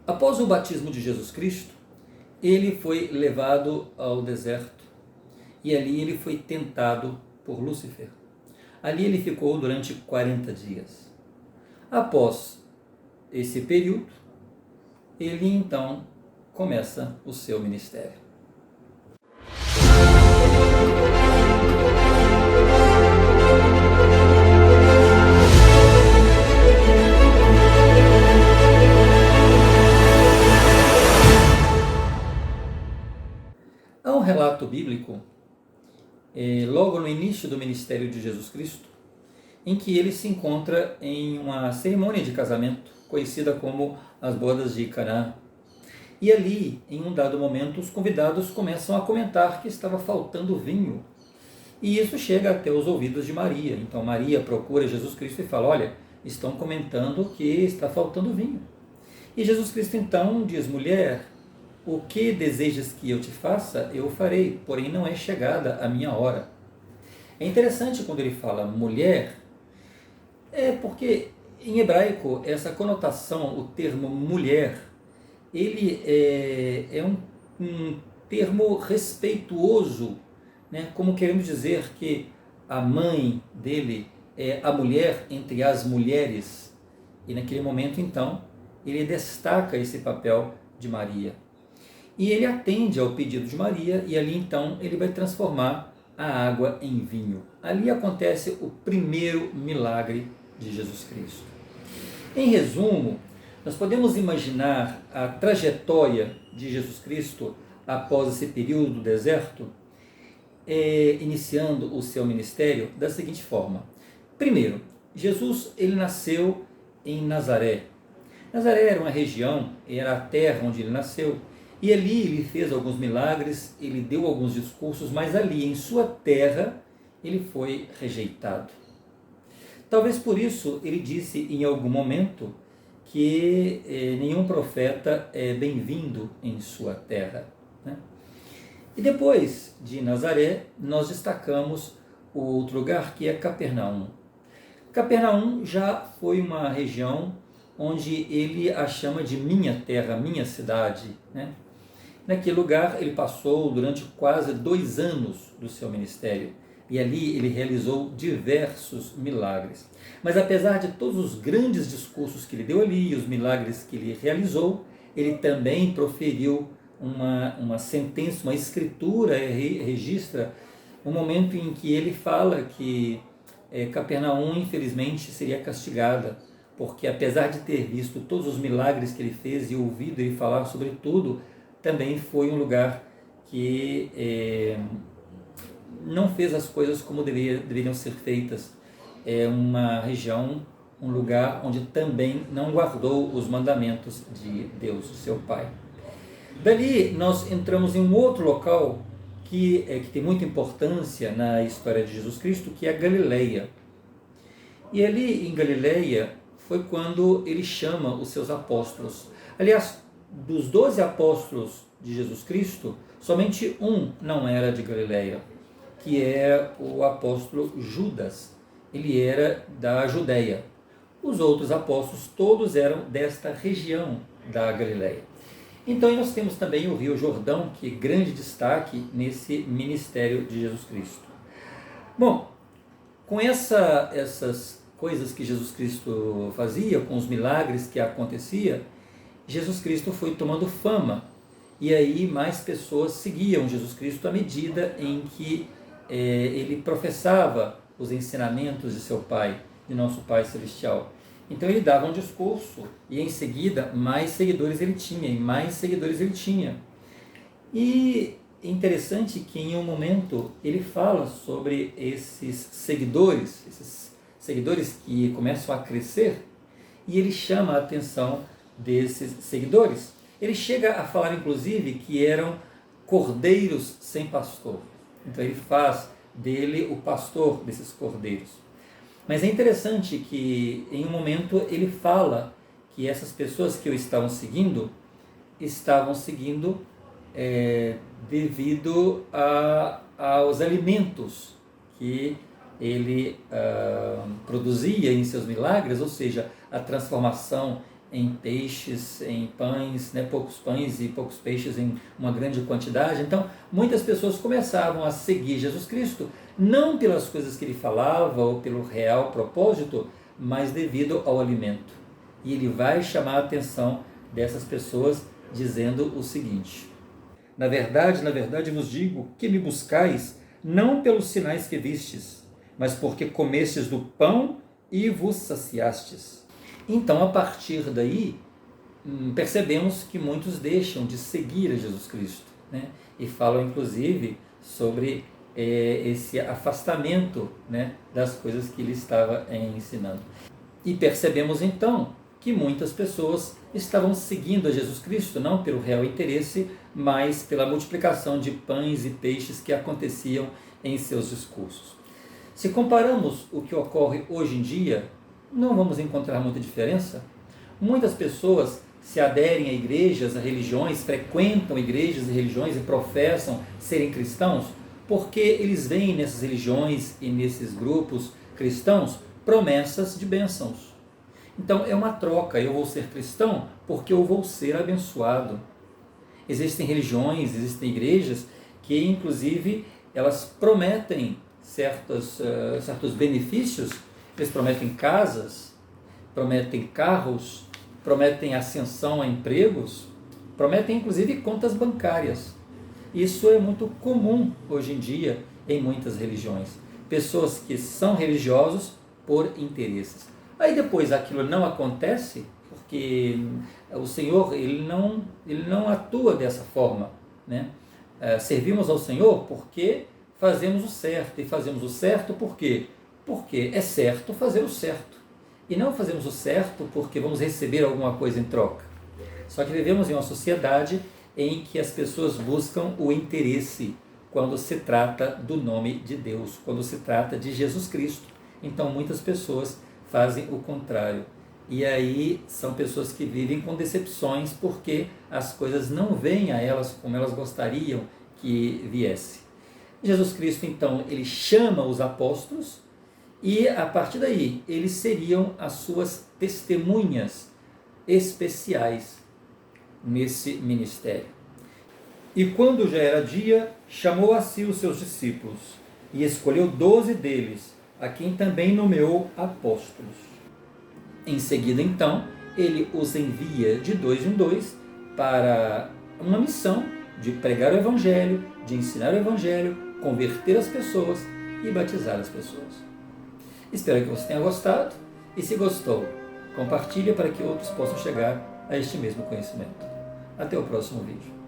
Após o batismo de Jesus Cristo, ele foi levado ao deserto e ali ele foi tentado por Lúcifer. Ali ele ficou durante 40 dias. Após esse período, ele então começa o seu ministério. Há um relato bíblico, logo no início do ministério de Jesus Cristo, em que ele se encontra em uma cerimônia de casamento, conhecida como as bodas de Caná. E ali, em um dado momento, os convidados começam a comentar que estava faltando vinho. E isso chega até os ouvidos de Maria. Então Maria procura Jesus Cristo e fala: olha, estão comentando que está faltando vinho. E Jesus Cristo então diz: mulher, o que desejas que eu te faça, eu farei, porém não é chegada a minha hora. É interessante quando ele fala mulher, porque em hebraico essa conotação, o termo mulher, ele é um termo respeituoso, né? Como queremos dizer que a mãe dele é a mulher entre as mulheres. E naquele momento então ele destaca esse papel de Maria. E ele atende ao pedido de Maria e ali então ele vai transformar a água em vinho. Ali acontece o primeiro milagre de Jesus Cristo. Em resumo, nós podemos imaginar a trajetória de Jesus Cristo após esse período do deserto, iniciando o seu ministério da seguinte forma. Primeiro, Jesus ele nasceu em Nazaré. Nazaré era uma região, era a terra onde ele nasceu, e ali ele fez alguns milagres, ele deu alguns discursos, mas ali em sua terra ele foi rejeitado. Talvez por isso ele disse em algum momento que nenhum profeta é bem-vindo em sua terra, né? E depois de Nazaré, nós destacamos o outro lugar, que é Capernaum. Capernaum já foi uma região onde ele a chama de minha terra, minha cidade, né? Naquele lugar ele passou durante quase 2 anos do seu ministério e ali ele realizou diversos milagres. Mas apesar de todos os grandes discursos que ele deu ali e os milagres que ele realizou, ele também proferiu uma sentença, uma escritura, registra um momento em que ele fala que Capernaum infelizmente seria castigada, porque apesar de ter visto todos os milagres que ele fez e ouvido ele falar sobre tudo, também foi um lugar que não fez as coisas como deveriam ser feitas. É uma região, um lugar onde também não guardou os mandamentos de Deus, seu Pai. Dali nós entramos em um outro local que tem muita importância na história de Jesus Cristo, que é a Galileia. E ali em Galileia foi quando ele chama os seus apóstolos. Aliás, dos 12 apóstolos de Jesus Cristo, somente um não era de Galileia, que é o apóstolo Judas. Ele era da Judéia. Os outros apóstolos todos eram desta região da Galileia. Então nós temos também o Rio Jordão, que é grande destaque nesse ministério de Jesus Cristo. Bom, com essas coisas que Jesus Cristo fazia, com os milagres que acontecia, Jesus Cristo foi tomando fama, e aí mais pessoas seguiam Jesus Cristo à medida em que ele professava os ensinamentos de seu Pai, de nosso Pai Celestial. Então ele dava um discurso e em seguida mais seguidores ele tinha, e mais seguidores ele tinha. E é interessante que em um momento ele fala sobre esses seguidores que começam a crescer, e ele chama a atenção desses seguidores. Ele chega a falar inclusive que eram cordeiros sem pastor. Então ele faz dele o pastor desses cordeiros. Mas é interessante que em um momento ele fala que essas pessoas que o estavam seguindo devido aos alimentos que ele produzia em seus milagres, ou seja, a transformação em peixes, em pães, né? Poucos pães e poucos peixes em uma grande quantidade. Então, muitas pessoas começavam a seguir Jesus Cristo, não pelas coisas que ele falava ou pelo real propósito, mas devido ao alimento. E ele vai chamar a atenção dessas pessoas dizendo o seguinte: na verdade vos digo que me buscais não pelos sinais que vistes, mas porque comestes do pão e vos saciastes. Então, a partir daí, percebemos que muitos deixam de seguir a Jesus Cristo, né? E falam inclusive sobre esse afastamento, né, das coisas que ele estava ensinando. E percebemos então que muitas pessoas estavam seguindo a Jesus Cristo, não pelo real interesse, mas pela multiplicação de pães e peixes que aconteciam em seus discursos. Se comparamos o que ocorre hoje em dia, não vamos encontrar muita diferença. Muitas pessoas se aderem a igrejas, a religiões, frequentam igrejas e religiões e professam serem cristãos, porque eles veem nessas religiões e nesses grupos cristãos promessas de bênçãos. Então é uma troca, eu vou ser cristão porque eu vou ser abençoado. Existem religiões, existem igrejas que inclusive elas prometem certos benefícios, eles prometem casas, prometem carros, prometem ascensão a empregos, prometem inclusive contas bancárias. Isso é muito comum hoje em dia em muitas religiões. Pessoas que são religiosos por interesses. Aí depois aquilo não acontece, porque o Senhor ele não atua dessa forma, né? Servimos ao Senhor porque fazemos o certo, e fazemos o certo por quê? Porque é certo fazer o certo, e não fazemos o certo porque vamos receber alguma coisa em troca. Só que vivemos em uma sociedade em que as pessoas buscam o interesse quando se trata do nome de Deus, quando se trata de Jesus Cristo. Então muitas pessoas fazem o contrário. E aí são pessoas que vivem com decepções porque as coisas não vêm a elas como elas gostariam que viesse. Jesus Cristo, então, ele chama os apóstolos e, a partir daí, eles seriam as suas testemunhas especiais nesse ministério. E quando já era dia, chamou a si os seus discípulos e escolheu 12 deles, a quem também nomeou apóstolos. Em seguida, então, ele os envia de dois em dois para uma missão de pregar o Evangelho, de ensinar o Evangelho, converter as pessoas e batizar as pessoas. Espero que você tenha gostado e, se gostou, compartilhe para que outros possam chegar a este mesmo conhecimento. Até o próximo vídeo.